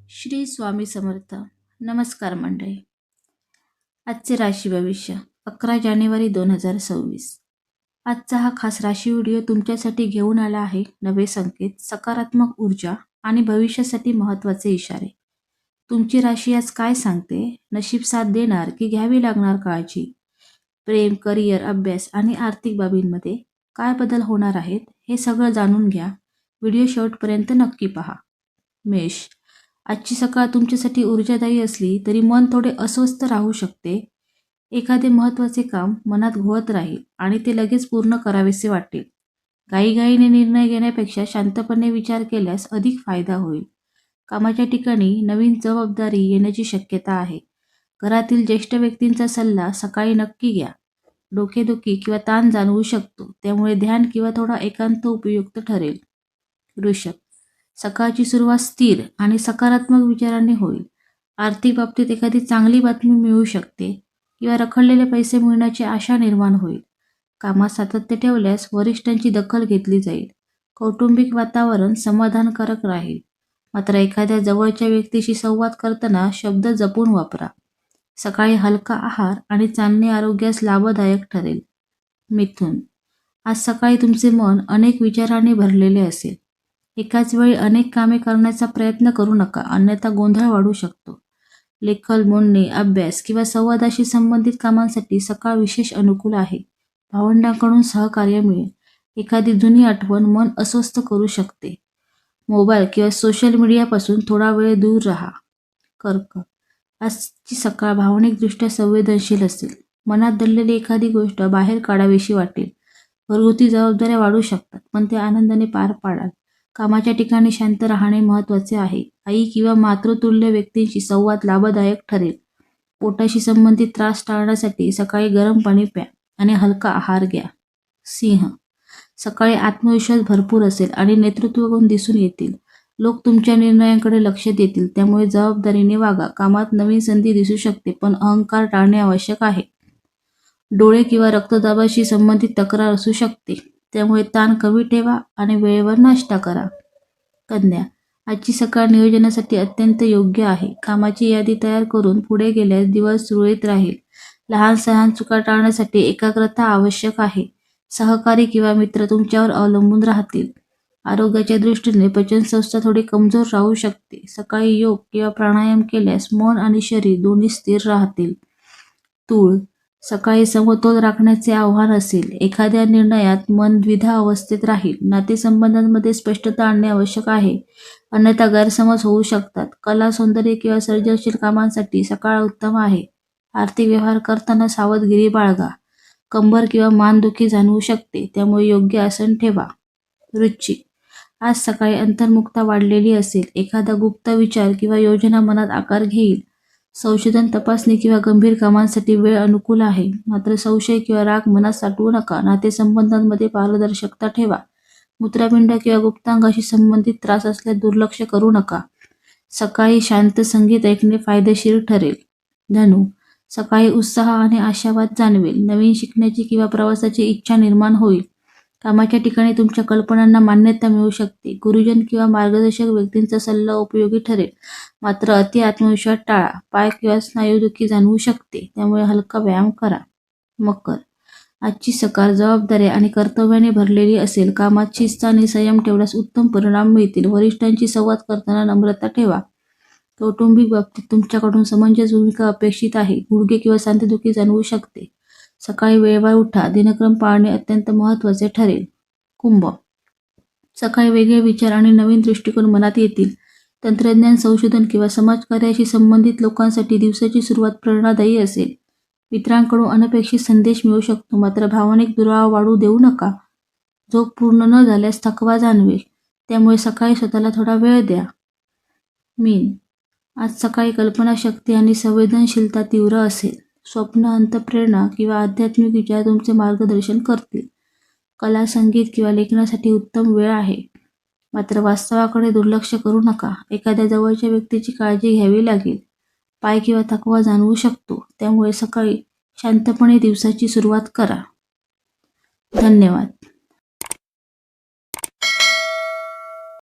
श्री स्वामी समर्थ. नमस्कार मंडळी. आजचे राशी भविष्य 11 जानेवारी 2026. आजचा हा खास राशी व्हिडिओ तुमच्यासाठी घेऊन आला आहे नवे संकेत, सकारात्मक ऊर्जा आणि भविष्यासाठी महत्त्वाचे इशारे. तुमची राशी आज काय सांगते? नशीब साथ देणार की घ्यावी लागणार काळजी? प्रेम, करिअर, अभ्यास आणि आर्थिक बाबींमध्ये काय बदल होणार आहेत हे सगळं जाणून घ्या. व्हिडिओ शेवटपर्यंत नक्की पहा. मेष. आजची सकाळ तुमच्यासाठी ऊर्जादायी असली तरी मन थोडे अस्वस्थ राहू शकते. एखादे महत्त्वाचे काम मनात घोळत राहील आणि ते लगेच पूर्ण करावेसे वाटेल. घाईघाईने निर्णय घेण्यापेक्षा शांतपणे विचार केल्यास अधिक फायदा होईल. कामाच्या ठिकाणी नवीन जबाबदारी येण्याची शक्यता आहे. घरातील ज्येष्ठ व्यक्तींचा सल्ला सकाळी नक्की घ्या. डोकेदुखी किंवा ताण जाणवू शकतो, त्यामुळे ध्यान किंवा थोडा एकांत उपयुक्त ठरेल. वृषभ. सकाळची सुरुवात स्थिर आणि सकारात्मक विचारांनी होईल. आर्थिक बाबतीत एखादी चांगली बातमी मिळू शकते किंवा रखडलेले पैसे मिळण्याची आशा निर्माण होईल. कामात सातत्य ठेवल्यास वरिष्ठांची दखल घेतली जाईल. कौटुंबिक वातावरण समाधानकारक राहील. मात्र एखाद्या जवळच्या व्यक्तीशी संवाद करताना शब्द जपून वापरा. सकाळी हलका आहार आणि चालणे आरोग्यास लाभदायक ठरेल. मिथुन. आज सकाळी तुमचे मन अनेक विचारांनी भरलेले असेल. एकाच वेळी अनेक कामे करण्याचा प्रयत्न करू नका, अन्यथा गोंधळ वाढू शकतो. लेखन, बोलणे, अभ्यास किंवा संवादाशी संबंधित कामांसाठी सकाळ विशेष अनुकूल आहे. भावंडांकडून सहकार्य मिळेल. एखादी जुनी आठवण मन अस्वस्थ करू शकते. मोबाईल किंवा सोशल मीडियापासून थोडा वेळ दूर राहा. कर्क. आजची सकाळ भावनिकदृष्ट्या संवेदनशील असेल. मनात दडलेली एखादी गोष्ट बाहेर काढावीशी वाटेल. घरगुती जबाबदाऱ्या वाढू शकतात, पण त्या आनंदाने पार पाडाल. कामाच्या ठिकाणी शांत राहणे महत्त्वाचे आहे. आई किंवा मातृतुल्य व्यक्तींशी संवाद लाभदायक ठरेल. पोटाशी संबंधित त्रास टाळण्यासाठी सकाळी गरम पाणी प्या आणि हलका आहार घ्या. सिंह. सकाळी आत्मविश्वास भरपूर असेल आणि नेतृत्वगुण दिसून येतील. लोक तुमच्या निर्णयांकडे लक्ष देतील, त्यामुळे जबाबदारीने वागा. कामात नवीन संधी दिसू शकते, पण अहंकार टाळणे आवश्यक आहे. डोळे किंवा रक्तदाबाशी संबंधित तक्रार असू शकते, त्यामुळे ताण कमी ठेवा आणि वेळेवर नाश्ता करा. कन्या. आजची सकाळ नियोजनासाठी अत्यंत योग्य आहे. कामाची यादी तयार करून पुढे गेल्यास दिवस सुरळीत राहील. लहान सहान चुका टाळण्यासाठी एकाग्रता आवश्यक आहे. सहकारी किंवा मित्र तुमच्यावर अवलंबून राहतील. आरोग्याच्या दृष्टीने पचनसंस्था थोडी कमजोर राहू शकते. सकाळी योग किंवा प्राणायाम केल्यास मन आणि शरीर दोन्ही स्थिर राहतील. तूळ. सकाळी समतोल राखण्याचे आव्हान असेल. एखाद्या निर्णयात मन द्विधा अवस्थेत राहील. नातेसंबंधांमध्ये स्पष्टता आणणे आवश्यक आहे, अन्यथा गैरसमज होऊ शकतात. कला, सौंदर्य किंवा सर्जनशील कामांसाठी सकाळ उत्तम आहे. आर्थिक व्यवहार करताना सावधगिरी बाळगा. कंबर किंवा मानदुखी जाणवू शकते, त्यामुळे योग्य आसन ठेवा. वृश्चिक. आज सकाळी अंतर्मुखता वाढलेली असेल. एखादा गुप्त विचार किंवा योजना मनात आकार घेईल. संशोधन, तपासणी किंवा गंभीर कामांसाठी वेळ अनुकूल आहे. मात्र संशय किंवा राग मनात साठवू नका. नातेसंबंधांमध्ये पारदर्शकता ठेवा. मूत्रपिंड किंवा गुप्तांगाशी संबंधित त्रास असल्यास दुर्लक्ष करू नका. सकाळी शांत संगीत ऐकणे फायदेशीर ठरेल. धनु. सकाळी उत्साह आणि आशावाद जाणवेल. नवीन शिकण्याची किंवा प्रवासाची इच्छा निर्माण होईल. कामाच्या ठिकाणी तुमच्या कल्पनांना मान्यता मिळू शकते. गुरुजन किंवा मार्गदर्शक व्यक्तींचा सल्ला उपयोगी ठरेल. मात्र अति आत्मविश्वास टाळा. पाय किंवा स्नायूदुखी जाणवू शकते, त्यामुळे हलका व्यायाम करा. मकर. आजची सकाळ जबाबदाऱ्या आणि कर्तव्याने भरलेली असेल. कामात शिस्त आणि संयम ठेवल्यास उत्तम परिणाम मिळतील. वरिष्ठांशी संवाद करताना नम्रता ठेवा. कौटुंबिक बाबतीत तुमच्याकडून समंजस भूमिका अपेक्षित आहे. गुडघे किंवा सांधेदुखी जाणवू शकते. सकाळी वेळेवर उठा. दिनक्रम पाळणे अत्यंत महत्त्वाचे ठरेल. कुंभ. सकाळी वेगळे विचार आणि नवीन दृष्टिकोन मनात येतील. तंत्रज्ञान, संशोधन किंवा समाजकार्याशी संबंधित लोकांसाठी दिवसाची सुरुवात प्रेरणादायी असेल. मित्रांकडून अनपेक्षित संदेश मिळू शकतो, मात्र भावनिक दुरावा वाढू देऊ नका. झोप पूर्ण न झाल्यास थकवा जाणवेल, त्यामुळे सकाळी स्वतःला थोडा वेळ द्या. मीन. आज सकाळी कल्पनाशक्ती आणि संवेदनशीलता तीव्र असेल. स्वप्न, अंतःप्रेरणा किंवा आध्यात्मिक विचार तुमचे मार्गदर्शन करतील. कला, संगीत किंवा लेखनासाठी उत्तम वेळ आहे. मात्र वास्तवाकडे दुर्लक्ष करू नका. एखाद्या जवळच्या व्यक्तीची काळजी घ्यावी लागेल. पाय किंवा थकवा जाणवू शकतो, त्यामुळे सकाळी शांतपणे दिवसाची सुरुवात करा. धन्यवाद.